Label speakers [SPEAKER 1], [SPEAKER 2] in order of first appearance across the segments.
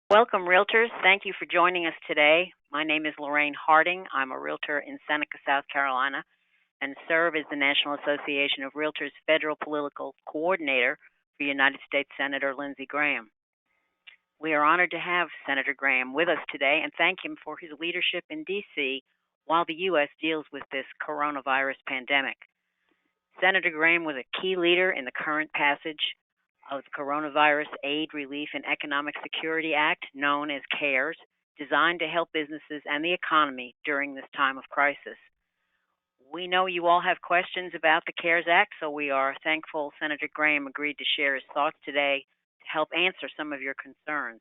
[SPEAKER 1] Welcome, Realtors. Thank you for joining us today. My name is Lorraine Harding. I'm a Realtor in Seneca, South Carolina, and serve as the National Association of Realtors Federal Political Coordinator for United States Senator Lindsey Graham. We are honored to have Senator Graham with us today and thank him for his leadership in D.C. while the U.S. deals with this coronavirus pandemic. Senator Graham was a key leader in the current passage of the Coronavirus Aid, Relief, and Economic Security Act, known as CARES, designed to help businesses and the economy during this time of crisis. We know you all have questions about the CARES Act, so we are thankful Senator Graham agreed to share his thoughts today to help answer some of your concerns.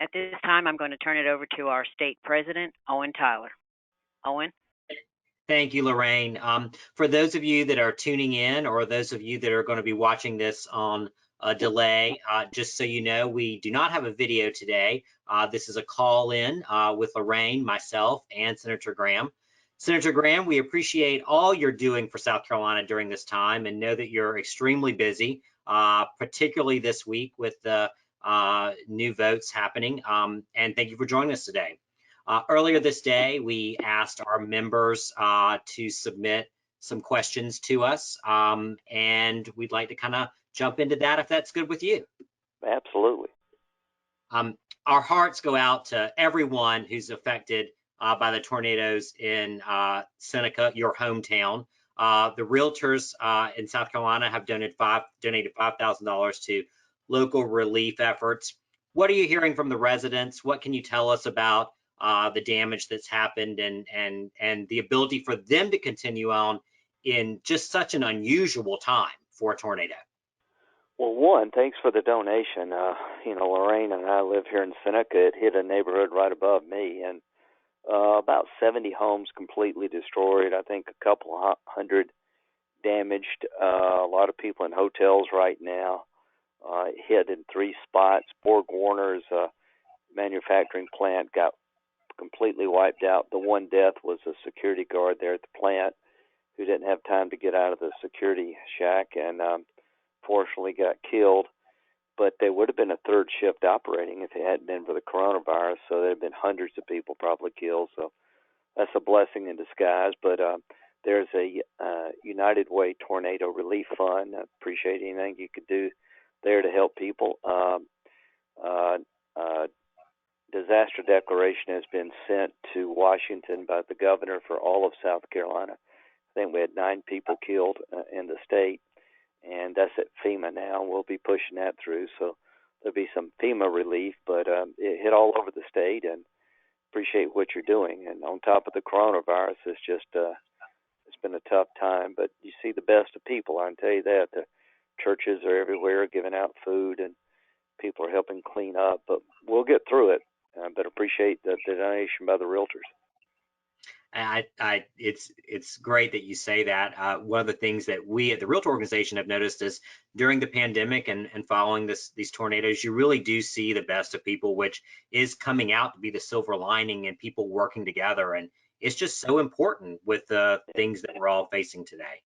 [SPEAKER 1] At this time, I'm going to turn it over to our state president, Owen Tyler. Owen?
[SPEAKER 2] Thank you, Lorraine. For those of you that are tuning in, or those of you that are going to be watching this on a delay, just so you know, we do not have a video today. This is a call in with Lorraine, myself, and Senator Graham. Senator Graham, we appreciate all you're doing for South Carolina during this time and know that you're extremely busy, particularly this week with the new votes happening. And thank you for joining us today. Earlier this day, we asked our members to submit some questions to us, and we'd like to kind of jump into that if that's good with you.
[SPEAKER 3] Absolutely.
[SPEAKER 2] Our hearts go out to everyone who's affected by the tornadoes in Seneca, your hometown. The realtors in South Carolina have donated $5,000 to local relief efforts. What are you hearing from the residents? What can you tell us about the damage that's happened and the ability for them to continue on in just such an unusual time for a tornado?
[SPEAKER 3] Well, one, thanks for the donation. Lorraine and I live here in Seneca. It hit a neighborhood right above me, and about 70 homes completely destroyed. I think a couple hundred damaged. A lot of people in hotels right now. It hit in 3 spots. Borg Warner's manufacturing plant got completely wiped out. The one death was a security guard there at the plant who didn't have time to get out of the security shack and fortunately got killed. But there would have been a third shift operating if it hadn't been for the coronavirus, so there have been hundreds of people probably killed. So that's a blessing in disguise. But there's a United Way Tornado Relief Fund. I appreciate anything you could do there to help people. Disaster declaration has been sent to Washington by the governor for all of South Carolina. I think we had 9 people killed in the state, and that's at FEMA now. We'll be pushing that through, so there'll be some FEMA relief, but it hit all over the state, and appreciate what you're doing. And on top of the coronavirus, it's just it's been a tough time, but you see the best of people, I can tell you that. The churches are everywhere giving out food, and people are helping clean up, but we'll get through it. But appreciate the donation by the realtors.
[SPEAKER 2] It's great that you say that. One of the things that we at the Realtor Organization have noticed is during the pandemic and following these tornadoes, you really do see the best of people, which is coming out to be the silver lining and people working together. And it's just so important with the things that we're all facing today.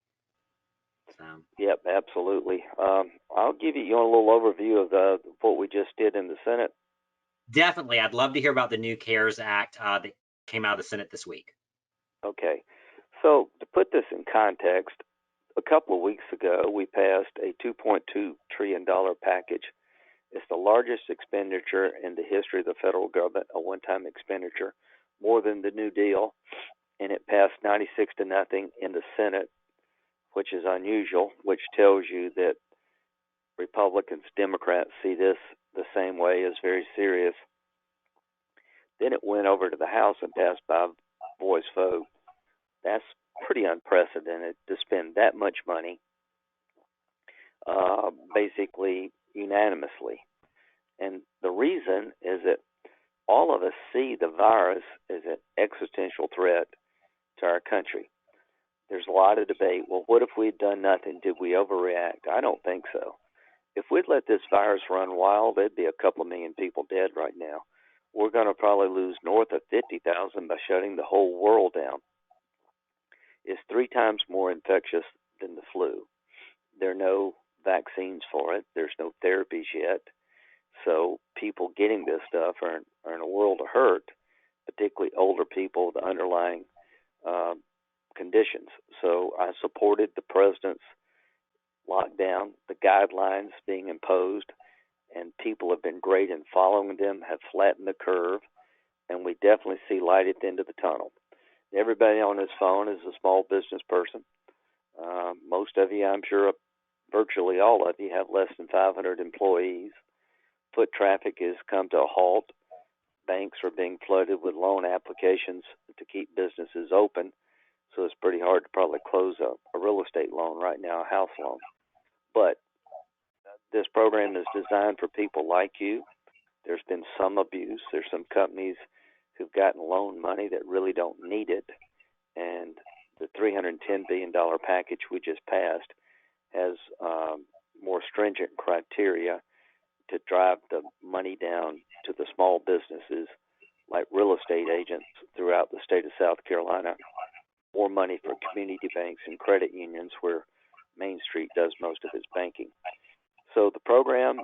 [SPEAKER 3] Yep, absolutely. I'll give you a little overview of what we just did in the Senate.
[SPEAKER 2] Definitely. I'd love to hear about the new CARES Act that came out of the Senate this week.
[SPEAKER 3] Okay. So to put this in context, a couple of weeks ago, we passed a $2.2 trillion package. It's the largest expenditure in the history of the federal government, a one-time expenditure, more than the New Deal, and it passed 96-0 in the Senate, which is unusual, which tells you that Republicans, Democrats see this the same way, as very serious. Then it went over to the House and passed by voice vote. That's pretty unprecedented to spend that much money, basically unanimously. And the reason is that all of us see the virus as an existential threat to our country. There's a lot of debate. Well, what if we'd done nothing? Did we overreact? I don't think so. If we'd let this virus run wild, there'd be a couple of million people dead right now. We're going to probably lose north of 50,000 by shutting the whole world down. It's 3 times more infectious than the flu. There are no vaccines for it. There's no therapies yet. So people getting this stuff are in a world of hurt, particularly older people with underlying conditions. So I supported the president's lockdown, the guidelines being imposed, and people have been great in following them, have flattened the curve, and we definitely see light at the end of the tunnel. Everybody on this phone is a small business person. Most of you, I'm sure, virtually all of you, have less than 500 employees. Foot traffic has come to a halt. Banks are being flooded with loan applications to keep businesses open, so it's pretty hard to probably close a real estate loan right now, a house loan. But this program is designed for people like you. There's been some abuse. There's some companies who've gotten loan money that really don't need it, and the $310 billion package we just passed has more stringent criteria to drive the money down to the small businesses like real estate agents throughout the state of South Carolina, more money for community banks and credit unions where Main Street does most of its banking. So the program,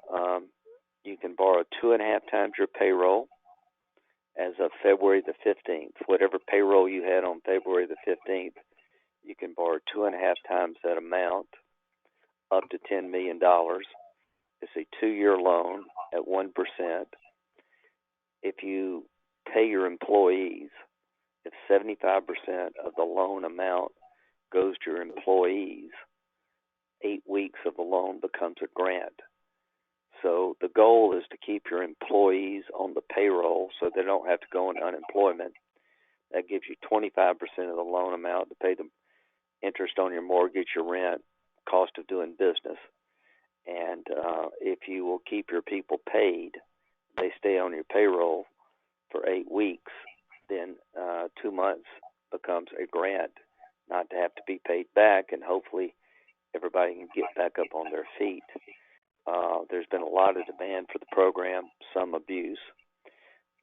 [SPEAKER 3] you can borrow 2.5 times your payroll as of February the 15th. Whatever payroll you had on February the 15th, you can borrow 2.5 times that amount, up to $10 million. It's a 2-year loan at 1%. If you pay your employees, if 75% of the loan amount goes to your employees, 8 weeks of the loan becomes a grant. So the goal is to keep your employees on the payroll so they don't have to go into unemployment. That gives you 25% of the loan amount to pay the interest on your mortgage, your rent, cost of doing business. And if you will keep your people paid, they stay on your payroll for 8 weeks, then 2 months becomes a grant not to have to be paid back, and hopefully everybody can get back up on their feet. There's been a lot of demand for the program, some abuse.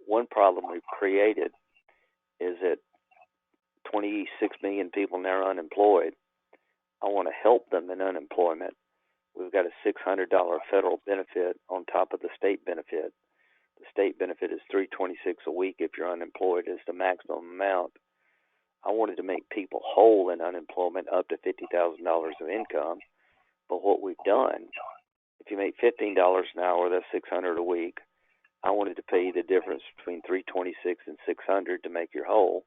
[SPEAKER 3] One problem we've created is that 26 million people now are unemployed. I want to help them in unemployment. We've got a $600 federal benefit on top of the state benefit. The state benefit is $326 a week if you're unemployed, is the maximum amount. I wanted to make people whole in unemployment up to $50,000 of income. But what we've done, if you make $15 an hour, that's $600 a week. I wanted to pay you the difference between $326 and $600 to make you whole.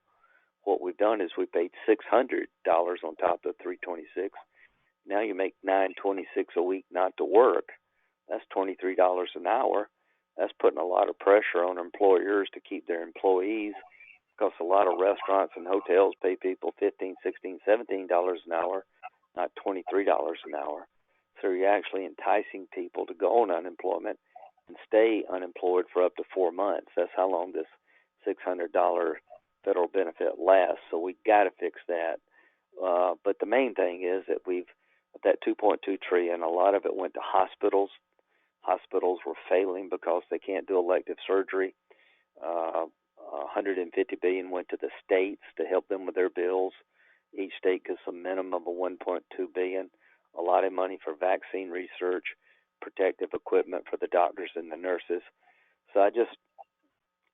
[SPEAKER 3] What we've done is we paid $600 on top of $326. Now you make $926 a week not to work. That's $23 an hour. That's putting a lot of pressure on employers to keep their employees, because a lot of restaurants and hotels pay people $15, $16, $17 an hour, not $23 an hour. So you're actually enticing people to go on unemployment and stay unemployed for up to 4 months. That's how long this $600 federal benefit lasts. So we got to fix that. But the main thing is that that $2.2 trillion, a lot of it went to hospitals. Hospitals were failing because they can't do elective surgery. $150 billion went to the states to help them with their bills. Each state gets a minimum of $1.2 billion. A lot of money for vaccine research, protective equipment for the doctors and the nurses. So I just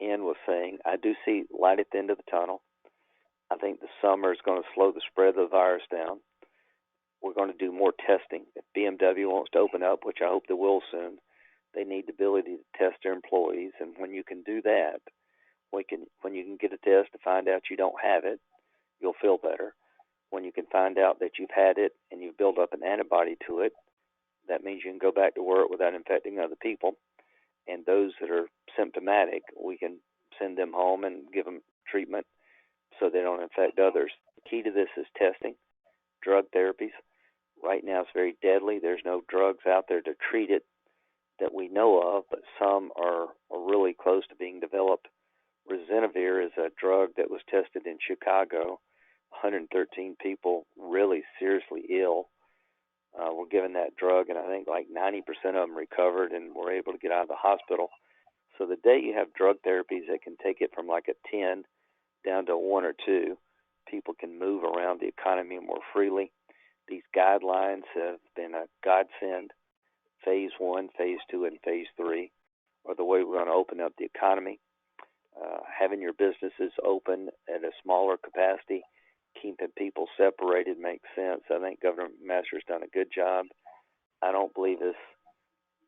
[SPEAKER 3] end with saying I do see light at the end of the tunnel. I think the summer is going to slow the spread of the virus down. We're going to do more testing. If BMW wants to open up, which I hope they will soon, they need the ability to test their employees. And when you can do that, when you can get a test to find out you don't have it, you'll feel better. When you can find out that you've had it and you've built up an antibody to it, that means you can go back to work without infecting other people. And those that are symptomatic, we can send them home and give them treatment so they don't infect others. The key to this is testing, drug therapies. Right now it's very deadly. There's no drugs out there to treat it that we know of, but some are really close to being developed. Ritonavir is a drug that was tested in Chicago. 113 people really seriously ill were given that drug, and I think like 90% of them recovered and were able to get out of the hospital. So the day you have drug therapies that can take it from like a 10 down to a 1 or 2, people can move around the economy more freely. These guidelines have been a godsend. Phase 1, Phase 2, and Phase 3. are the way we're going to open up the economy. Having your businesses open at a smaller capacity, keeping people separated makes sense. I think Governor Masser's done a good job. I don't believe it's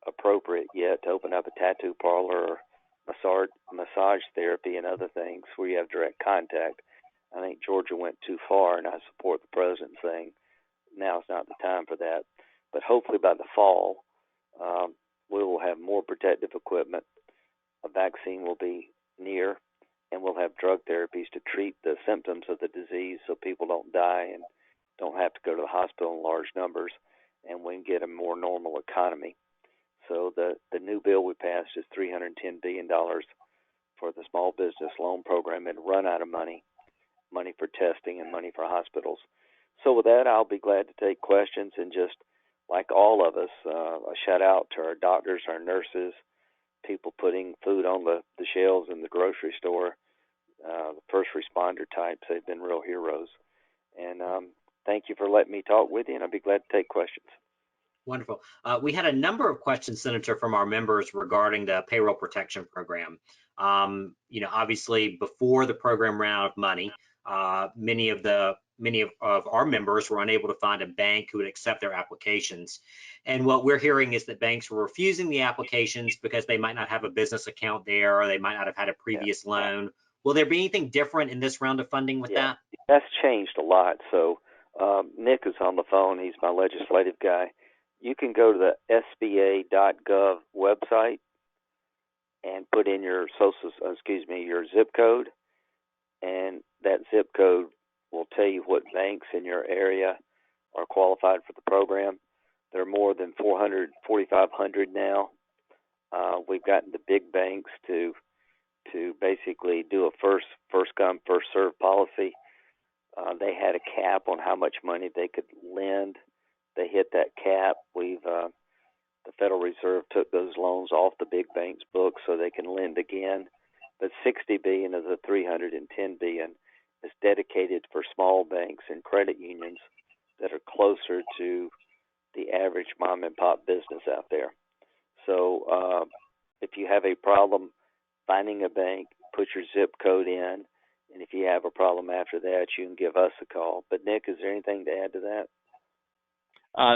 [SPEAKER 3] appropriate yet to open up a tattoo parlor or massage therapy and other things where you have direct contact. I think Georgia went too far, and I support the president saying now is not the time for that. But hopefully by the fall, we will have more protective equipment. A vaccine will be near, and we'll have drug therapies to treat the symptoms of the disease so people don't die and don't have to go to the hospital in large numbers, and we can get a more normal economy. So the new bill we passed is $310 billion for the small business loan program, and run out of money for testing and money for hospitals. So with that, I'll be glad to take questions, and just like all of us, a shout out to our doctors, our nurses, people putting food on the shelves in the grocery store, the first responder types. They've been real heroes. And thank you for letting me talk with you, and I'll be glad to take questions.
[SPEAKER 2] Wonderful. We had a number of questions, Senator, from our members regarding the payroll protection program. Obviously, before the program ran out of money, many of our members were unable to find a bank who would accept their applications. And what we're hearing is that banks were refusing the applications because they might not have a business account there, or they might not have had a previous loan. Will there be anything different in this round of funding with that?
[SPEAKER 3] That's changed a lot. So Nick is on the phone. He's my legislative guy. You can go to the SBA.gov website and put in your your zip code, and that zip code will tell you what banks in your area are qualified for the program. There are more than 4,500 now. We've gotten the big banks to basically do a first come, first served policy. They had a cap on how much money they could lend. They hit that cap. The Federal Reserve took those loans off the big banks' books so they can lend again. But $60 billion of the $310 billion is dedicated for small banks and credit unions that are closer to the average mom and pop business out there. So if you have a problem finding a bank, put your zip code in, and if you have a problem after that, you can give us a call. But Nick, is there anything to add to that?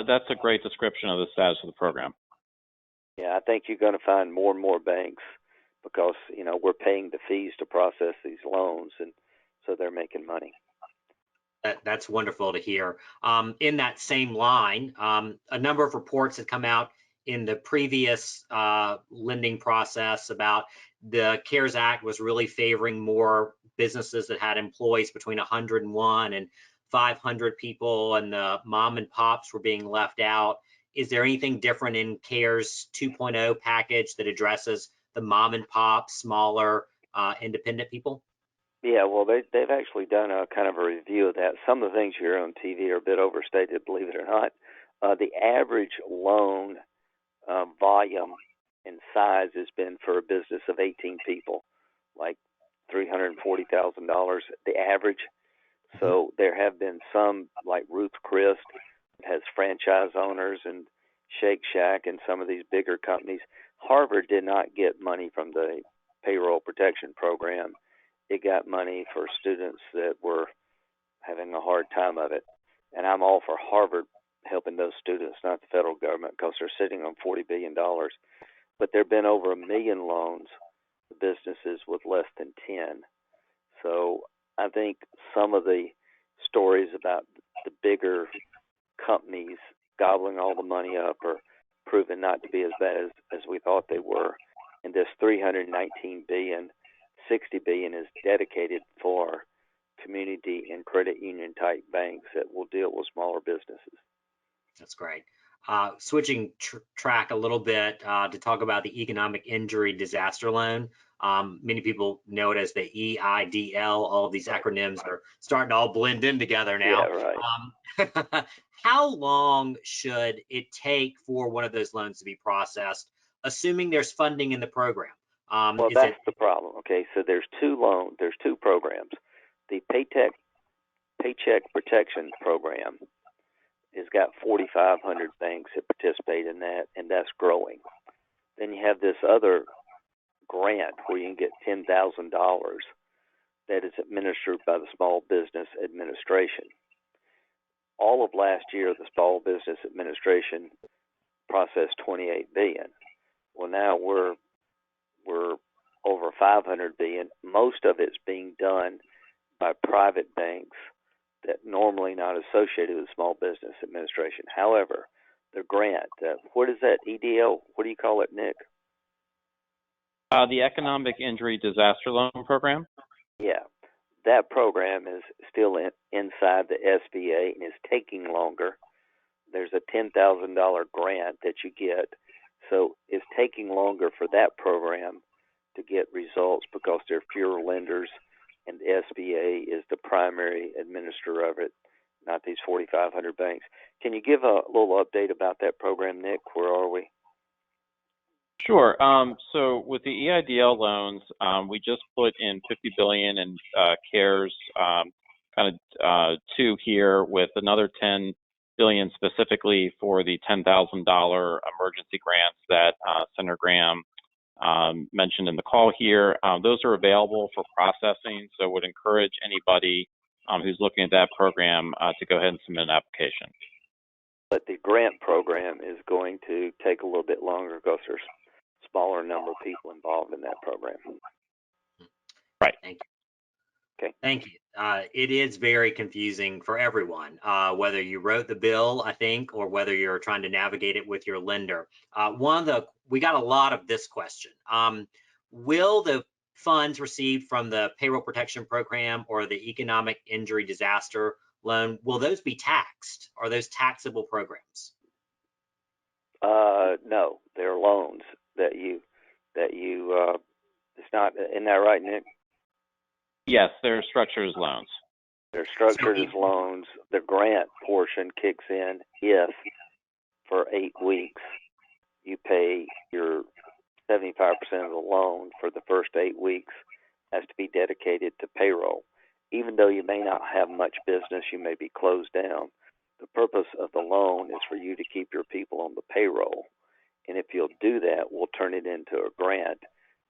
[SPEAKER 4] That's a great description of the status of the program.
[SPEAKER 3] Yeah, I think you're going to find more and more banks because, we're paying the fees to process these loans, and so they're making money.
[SPEAKER 2] That's wonderful to hear. In that same line, a number of reports have come out in the previous lending process about the CARES Act was really favoring more businesses that had employees between 101 and 500 people, and the mom and pops were being left out. Is there anything different in CARES 2.0 package that addresses the mom and pop, smaller, independent people?
[SPEAKER 3] Yeah, well, they've actually done a kind of a review of that. Some of the things you hear on TV are a bit overstated, believe it or not. The average loan volume and size has been for a business of 18 people, like $340,000, the average. So there have been some, like Ruth Chris, has franchise owners, and Shake Shack and some of these bigger companies. Harvard did not get money from the payroll protection program. It got money for students that were having a hard time of it. And I'm all for Harvard helping those students, not the federal government, because they're sitting on $40 billion. But there have been over 1 million loans to businesses with less than 10. So I think some of the stories about the bigger companies gobbling all the money up are proven not to be as bad as we thought they were. And this $319 billion, $60 billion is dedicated for community and credit union type banks that will deal with smaller businesses.
[SPEAKER 2] That's great. Switching track a little bit to talk about the economic injury disaster loan. Many people know it as the EIDL. All of these acronyms are starting to all blend in together now.
[SPEAKER 3] Yeah, right.
[SPEAKER 2] How long should it take for one of those loans to be processed, assuming there's funding in the program?
[SPEAKER 3] Well, that's the problem. Okay, so there's two programs. The Paycheck Protection Program has got 4,500 banks that participate in that, and that's growing. Then you have this other grant where you can get $10,000 that is administered by the Small Business Administration. All of last year, the Small Business Administration processed $28 billion. Well, now we're over $500 billion. Most of it's being done by private banks that normally not associated with the Small Business Administration. However, the grant, what is that, EDL? What do you call it, Nick?
[SPEAKER 4] The Economic Injury Disaster Loan Program?
[SPEAKER 3] Yeah, that program is still inside the SBA and is taking longer. There's a $10,000 grant that you get, so it's taking longer for that program to get results because there are fewer lenders, and the SBA is the primary administrator of it, not these 4,500 banks. Can you give a little update about that program, Nick? Where are we?
[SPEAKER 4] Sure. So with the EIDL loans, we just put in $50 billion in CARES kind of 2 here, with another $10 billion specifically for the $10,000 emergency grants that Senator Graham mentioned in the call here. Those are available for processing, so would encourage anybody who's looking at that program to go ahead and submit an application.
[SPEAKER 3] But the grant program is going to take a little bit longer because there's a smaller number of people involved in that program.
[SPEAKER 4] Right.
[SPEAKER 2] Thank you.
[SPEAKER 3] Okay.
[SPEAKER 2] Thank you. It is very confusing for everyone, whether you wrote the bill, I think, or whether you're trying to navigate it with your lender. We got a lot of this question. Will the funds received from the Payroll Protection Program or the Economic Injury Disaster Loan, will those be taxed? Are those taxable programs?
[SPEAKER 3] No, they're loans that you it's not, isn't that right, Nick?
[SPEAKER 4] Yes, they're structured as loans.
[SPEAKER 3] They're structured as loans. The grant portion kicks in if for 8 weeks you pay your 75% of the loan for the first 8 weeks has to be dedicated to payroll. Even though you may not have much business, you may be closed down. The purpose of the loan is for you to keep your people on the payroll. And if you'll do that, we'll turn it into a grant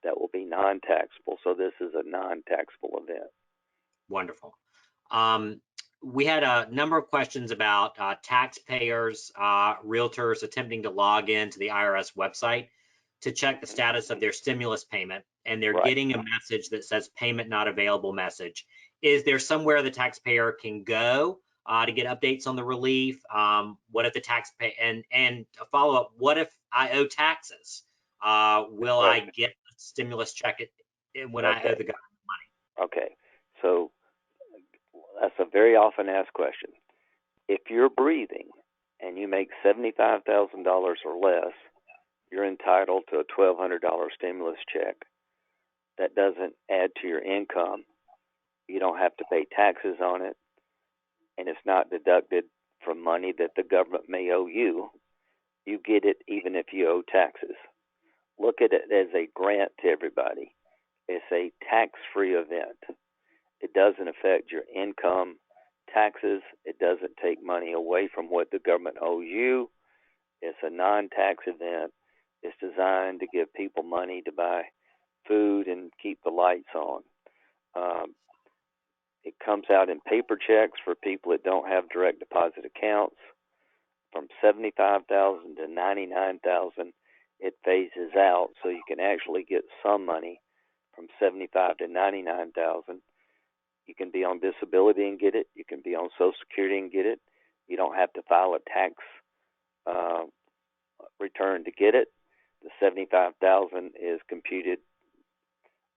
[SPEAKER 3] that will be non-taxable. So this is a non-taxable event.
[SPEAKER 2] Wonderful. We had a number of questions about taxpayers, realtors attempting to log into the IRS website to check the status of their stimulus payment, and they're getting a message that says payment not available message. Is there somewhere the taxpayer can go to get updates on the relief? What if the taxpayer, and a follow-up, what if I owe taxes? Will I get a stimulus check when I owe the government money?
[SPEAKER 3] Okay, so that's a very often asked question. If you're breathing and you make $75,000 or less, you're entitled to a $1,200 stimulus check. That doesn't add to your income. You don't have to pay taxes on it, and it's not deducted from money that the government may owe you. You get it even if you owe taxes. Look at it as a grant to everybody. It's a tax-free event. It doesn't affect your income taxes. It doesn't take money away from what the government owes you. It's a non-tax event. It's designed to give people money to buy food and keep the lights on. It comes out in paper checks for people that don't have direct deposit accounts. From $75,000 to $99,000, it phases out, so you can actually get some money from $75,000 to $99,000. You can be on disability and get it. You can be on Social Security and get it. You don't have to file a tax return to get it. The $75,000 is computed,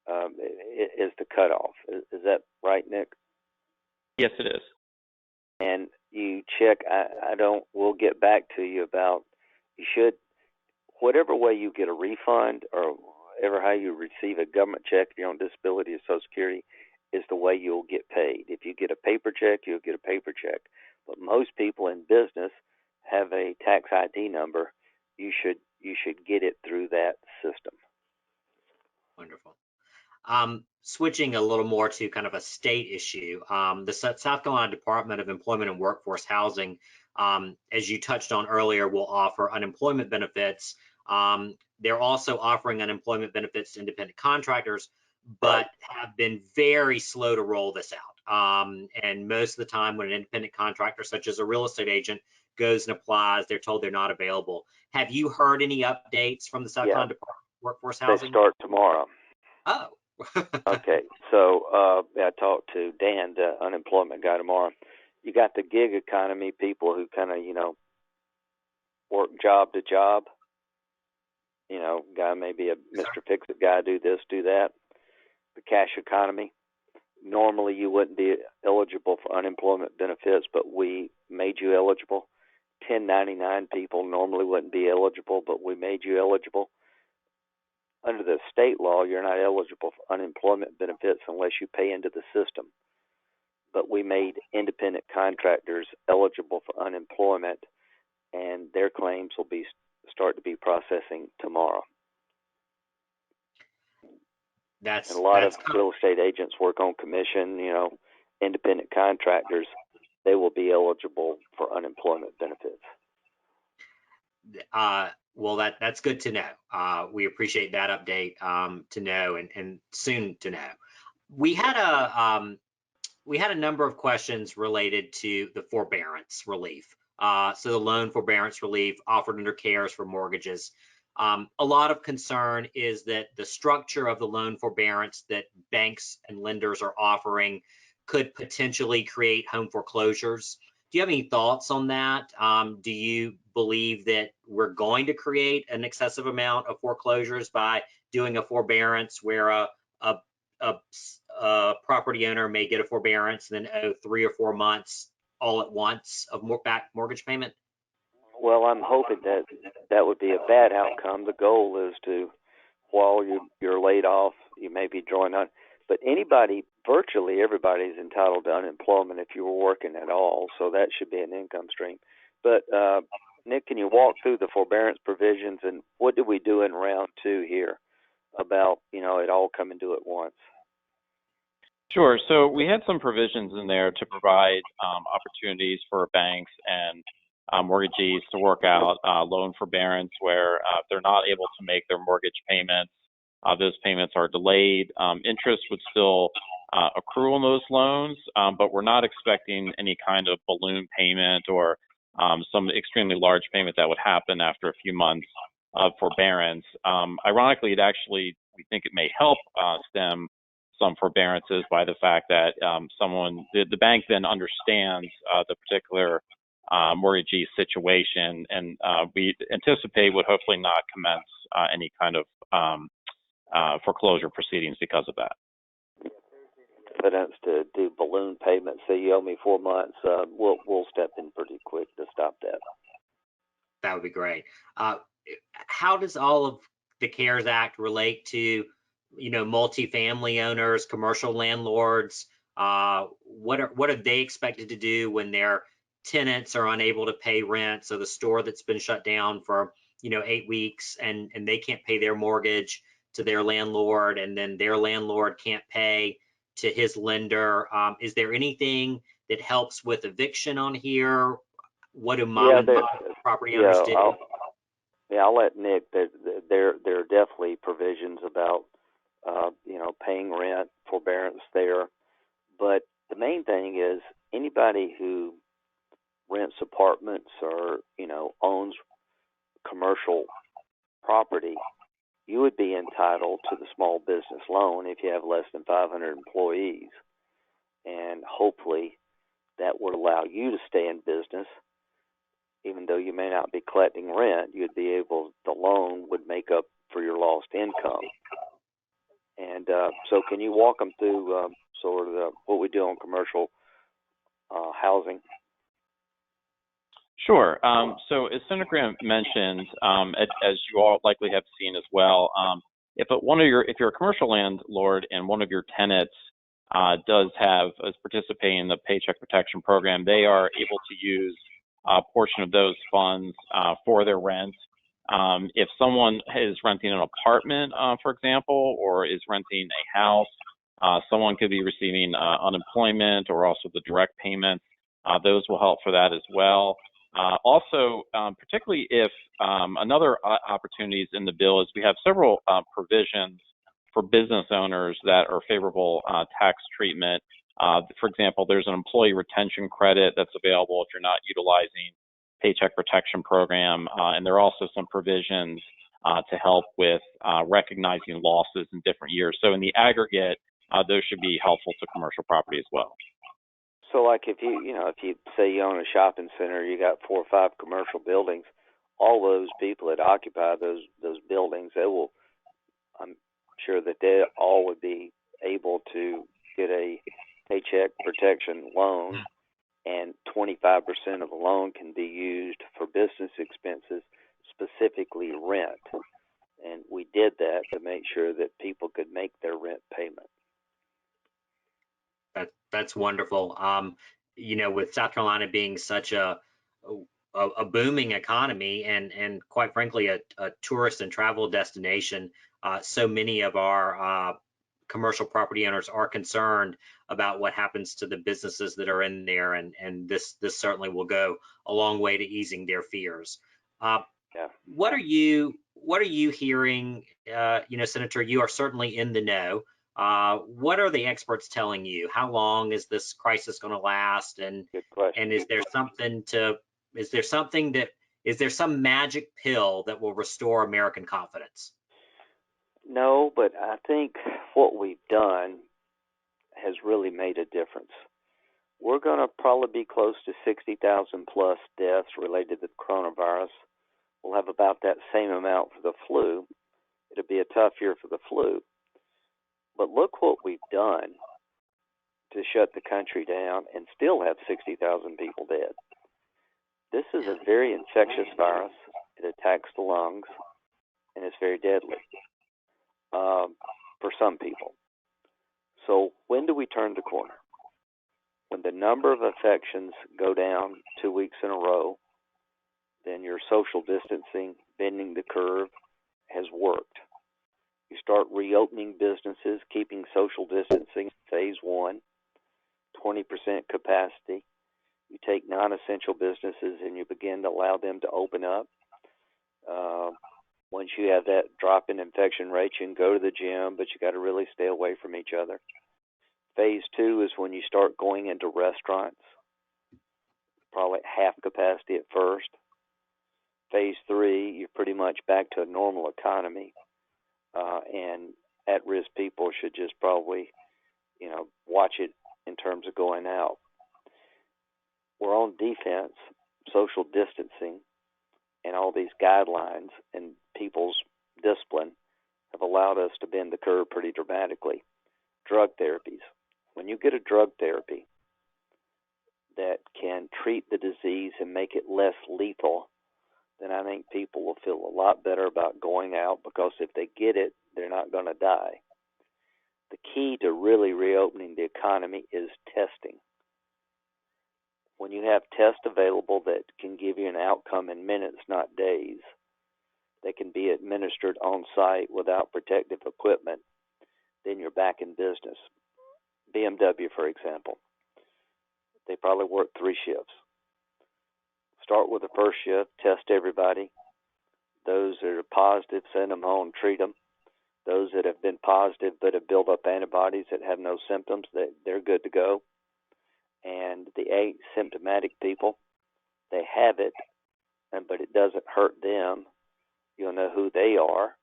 [SPEAKER 3] is the cutoff. Is that right, Nick?
[SPEAKER 4] Yes, it is.
[SPEAKER 3] And you check, we'll get back to you about, you should, whatever way you get a refund or whatever how you receive a government check if you're on disability or Social Security is the way you'll get paid. If you get a paper check, you'll get a paper check. But most people in business have a tax ID number. You should get it through that system.
[SPEAKER 2] Wonderful. Switching a little more to kind of a state issue, the South Carolina Department of Employment and Workforce Housing, as you touched on earlier, will offer unemployment benefits they're also offering unemployment benefits to independent contractors, but have been very slow to roll this out. And most of the time when an independent contractor, such as a real estate agent, goes and applies, they're told they're not available. Have you heard any updates from the South Carolina Department of Workforce Housing?
[SPEAKER 3] They start tomorrow.
[SPEAKER 2] Oh.
[SPEAKER 3] Okay, so I talked to Dan, the unemployment guy, tomorrow. You got the gig economy people who kind of, work job to job. Guy maybe a Mr. Fix-It guy, do this, do that. The cash economy. Normally you wouldn't be eligible for unemployment benefits, but we made you eligible. 1099 people normally wouldn't be eligible, but we made you eligible. Under the state law, you're not eligible for unemployment benefits unless you pay into the system. But we made independent contractors eligible for unemployment, and their claims will start to be processing tomorrow. And a lot of real estate agents work on commission, independent contractors, they will be eligible for unemployment benefits.
[SPEAKER 2] Well, that's good to know. We appreciate that update to know, and soon to know. We had a number of questions related to the forbearance relief. So the loan forbearance relief offered under CARES for mortgages. A lot of concern is that the structure of the loan forbearance that banks and lenders are offering could potentially create home foreclosures. Do you have any thoughts on that? Do you believe that we're going to create an excessive amount of foreclosures by doing a forbearance where a property owner may get a forbearance and then owe 3 or 4 months all at once of back mortgage payment?
[SPEAKER 3] Well, I'm hoping that would be a bad outcome. The goal is to, while you're laid off, you may be drawing on. But virtually everybody is entitled to unemployment if you were working at all, so that should be an income stream. But Nick, can you walk through the forbearance provisions and what did we do in round 2 here about, it all coming due at once?
[SPEAKER 4] Sure. So we had some provisions in there to provide opportunities for banks and mortgagees to work out loan forbearance where if they're not able to make their mortgage payments, those payments are delayed. Interest would still accrue on those loans, but we're not expecting any kind of balloon payment or some extremely large payment that would happen after a few months of forbearance. Ironically, we think it may help stem some forbearances by the fact that the bank then understands the particular mortgagee situation, and we anticipate would hopefully not commence any kind of foreclosure proceedings because of that.
[SPEAKER 3] Evidence to do balloon payments. Say you owe me 4 months, we'll step in pretty quick to stop that.
[SPEAKER 2] That would be great. How does all of the CARES Act relate to, multifamily owners, commercial landlords? What are they expected to do when their tenants are unable to pay rent? So the store that's been shut down for 8 weeks and they can't pay their mortgage to their landlord, and then their landlord can't pay to his lender. Is there anything that helps with eviction on here? What do mom and pop property owners do?
[SPEAKER 3] I'll let Nick. There are definitely provisions about paying rent, forbearance there. But the main thing is anybody who rents apartments or owns commercial property, you would be entitled to the small business loan if you have less than 500 employees, and hopefully that would allow you to stay in business. Even though you may not be collecting rent, the loan would make up for your lost income. And so can you walk them through what we do on commercial housing?
[SPEAKER 4] Sure. So as Senator Graham mentioned, as you all likely have seen as well, if you're a commercial landlord and one of your tenants is participating in the Paycheck Protection Program, they are able to use a portion of those funds for their rent. If someone is renting an apartment, for example, or is renting a house, someone could be receiving unemployment or also the direct payments. Those will help for that as well. Also, particularly if another opportunities in the bill is we have several provisions for business owners that are favorable tax treatment. For example, there's an employee retention credit that's available if you're not utilizing Paycheck Protection Program, and there are also some provisions to help with recognizing losses in different years. So in the aggregate, those should be helpful to commercial property as well.
[SPEAKER 3] So, like if you say you own a shopping center, you got 4 or 5 commercial buildings, all those people that occupy those buildings, I'm sure that they all would be able to get a paycheck protection loan, and 25% of the loan can be used for business expenses, specifically rent. And we did that to make sure that people could make their rent payment.
[SPEAKER 2] That's wonderful. With South Carolina being such a booming economy and quite frankly a tourist and travel destination, so many of our commercial property owners are concerned about what happens to the businesses that are in there, and this certainly will go a long way to easing their fears. What are you hearing? Senator, you are certainly in the know. What are the experts telling you? How long is this crisis going to last? And is there some magic pill that will restore American confidence?
[SPEAKER 3] No, but I think what we've done has really made a difference. We're going to probably be close to 60,000 plus deaths related to the coronavirus. We'll have about that same amount for the flu. It'll be a tough year for the flu. But look what we've done to shut the country down and still have 60,000 people dead. This is a very infectious virus. It attacks the lungs, and it's very deadly for some people. So when do we turn the corner? When the number of infections go down 2 weeks in a row, then your social distancing, bending the curve, has worked. You start reopening businesses, keeping social distancing, phase 1, 20% capacity. You take non-essential businesses and you begin to allow them to open up. Once you have that drop in infection rate, you can go to the gym, but you got to really stay away from each other. Phase 2 is when you start going into restaurants, probably half capacity at first. Phase 3, you're pretty much back to a normal economy. And at-risk people should just probably, watch it in terms of going out. We're on defense, social distancing, and all these guidelines and people's discipline have allowed us to bend the curve pretty dramatically. Drug therapies. When you get a drug therapy that can treat the disease and make it less lethal, then I think people will feel a lot better about going out, because if they get it, they're not going to die. The key to really reopening the economy is testing. When you have tests available that can give you an outcome in minutes, not days, they can be administered on site without protective equipment, then you're back in business. BMW, for example, they probably work 3 shifts. Start with the first shift, test everybody. Those that are positive, send them home, treat them. Those that have been positive but have built up antibodies that have no symptoms, they're good to go. And the asymptomatic people, they have it, but it doesn't hurt them. You'll know who they are,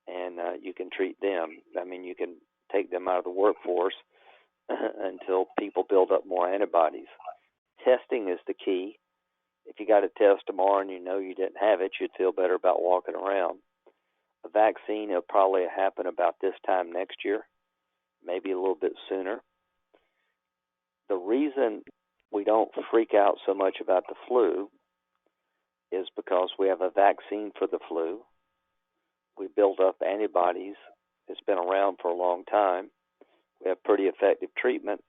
[SPEAKER 3] and you can treat them. I mean, you can take them out of the workforce until people build up more antibodies. Testing is the key. If you got a test tomorrow and you know you didn't have it, you'd feel better about walking around. A vaccine will probably happen about this time next year, maybe a little bit sooner. The reason we don't freak out so much about the flu is because we have a vaccine for the flu. We build up antibodies. It's been around for a long time. We have pretty effective treatment,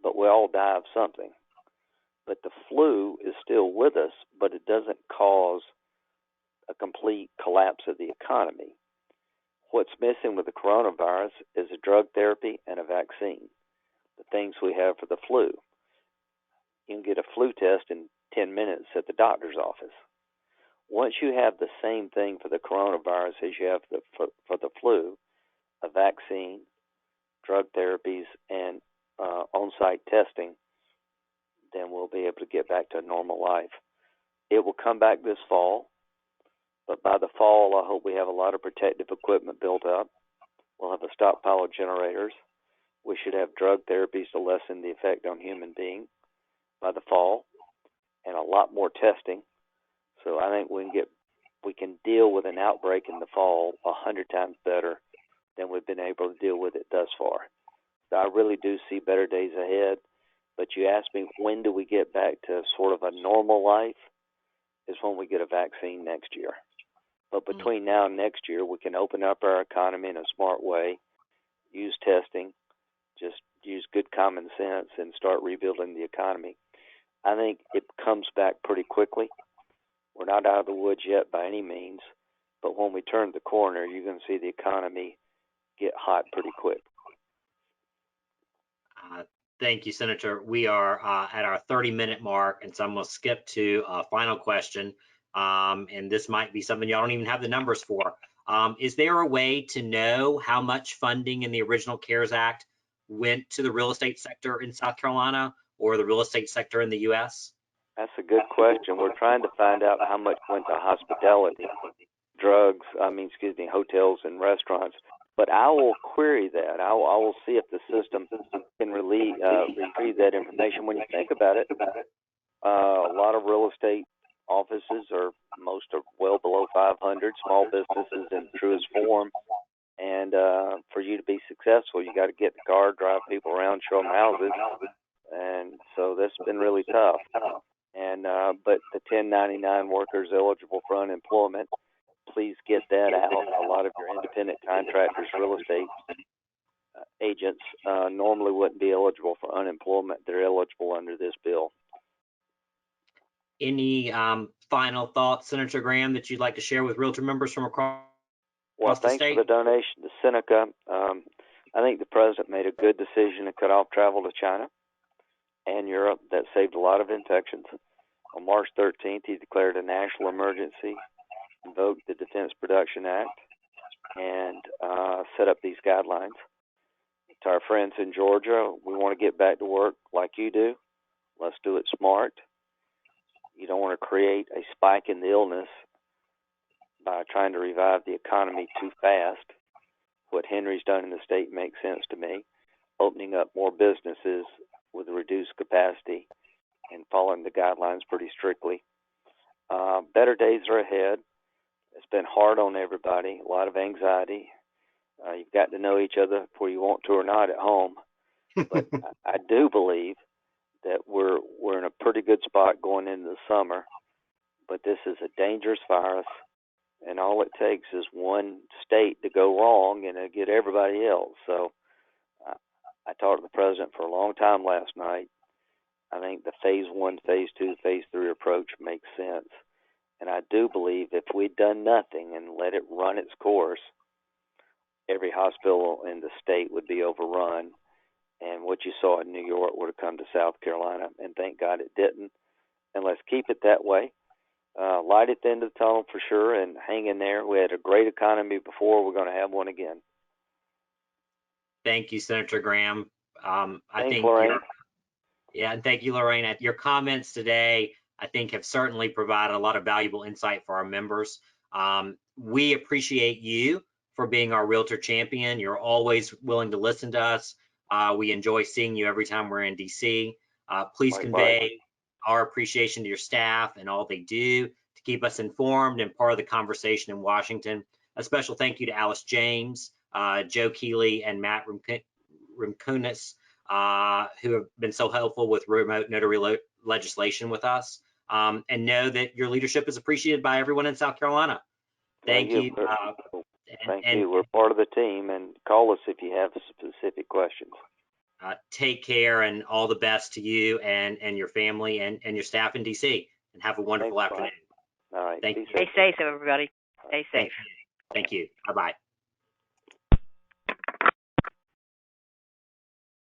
[SPEAKER 3] but we all die of something. But the flu is still with us, but it doesn't cause a complete collapse of the economy. What's missing with the coronavirus is a drug therapy and a vaccine, the things we have for the flu. You can get a flu test in 10 minutes at the doctor's office. Once you have the same thing for the coronavirus as you have for the flu, a vaccine, drug therapies, and on-site testing, then we'll be able to get back to normal life. It will come back this fall, but by the fall, I hope we have a lot of protective equipment built up. We'll have a stockpile of generators. We should have drug therapies to lessen the effect on human beings by the fall, and a lot more testing. So I think we can deal with an outbreak in the fall 100 times better than we've been able to deal with it thus far. So I really do see better days ahead. But you asked me, when do we get back to sort of a normal life? Is when we get a vaccine next year. But between now and next year, we can open up our economy in a smart way, use testing, just use good common sense, and start rebuilding the economy. I think it comes back pretty quickly. We're not out of the woods yet by any means, but when we turn the corner, you're going to see the economy get hot pretty quick.
[SPEAKER 2] Thank you, Senator. We are at our 30-minute mark, and so I'm going to skip to a final question. And this might be something y'all don't even have the numbers for. Is there a way to know how much funding in the original CARES Act went to the real estate sector in South Carolina or the real estate sector in the U.S.?
[SPEAKER 3] That's a good question. We're trying to find out how much went to hospitality, hotels and restaurants. But I will query that. I will see if the system can retrieve that information. When you think about it, a lot of real estate offices most are well below 500, small businesses in truest form. And for you to be successful, you got to get the car, drive people around, show them houses. And so that's been really tough. And but the 1099 workers eligible for unemployment, please get that out. A lot of your independent contractors, real estate agents normally wouldn't be eligible for unemployment. They're eligible under this bill.
[SPEAKER 2] Any final thoughts, Senator Graham, that you'd like to share with realtor members from across
[SPEAKER 3] Well,
[SPEAKER 2] the state?
[SPEAKER 3] thanks for the donation to Seneca. I think the president made a good decision to cut off travel to China and Europe. That saved a lot of infections. On March 13th, he declared a national emergency, invoked the Defense Production Act, and set up these guidelines. To our friends in Georgia, we want to get back to work like you do. Let's do it smart. You don't want to create a spike in the illness by trying to revive the economy too fast. What Henry's done in the state makes sense to me. Opening up more businesses with a reduced capacity and following the guidelines pretty strictly. Better days are ahead. It's been hard on everybody, a lot of anxiety. You've got to know each other whether you want to or not at home. But I do believe that we're in a pretty good spot going into the summer. But this is a dangerous virus, and all it takes is one state to go wrong and it'll get everybody else. So I talked to the president for a long time last night. I think the phase 1, phase 2, phase 3 approach makes sense. And I do believe if we'd done nothing and let it run its course, every hospital in the state would be overrun. And what you saw in New York would have come to South Carolina. And thank God it didn't. And let's keep it that way. Light at the end of the tunnel for sure, and hang in there. We had a great economy before. We're going to have one again.
[SPEAKER 2] Thank you, Senator Graham.
[SPEAKER 3] Thanks, Lorraine.
[SPEAKER 2] And thank you, Lorraine. Your comments today, I think, have certainly provided a lot of valuable insight for our members. We appreciate you for being our realtor champion. You're always willing to listen to us. We enjoy seeing you every time we're in DC. Please convey our appreciation to your staff and all they do to keep us informed and part of the conversation in Washington. A special thank you to Alice James, Joe Keeley, and Matt Rimkunis, who have been so helpful with remote notary legislation with us. And know that your leadership is appreciated by everyone in South Carolina. Thank you.
[SPEAKER 3] Thank you. We're part of the team, and call us if you have specific questions.
[SPEAKER 2] Take care, and all the best to you and your family and your staff in DC. And have a wonderful afternoon.
[SPEAKER 3] All right.
[SPEAKER 1] Stay safe, everybody. Stay safe.
[SPEAKER 2] Thank you. Bye-bye.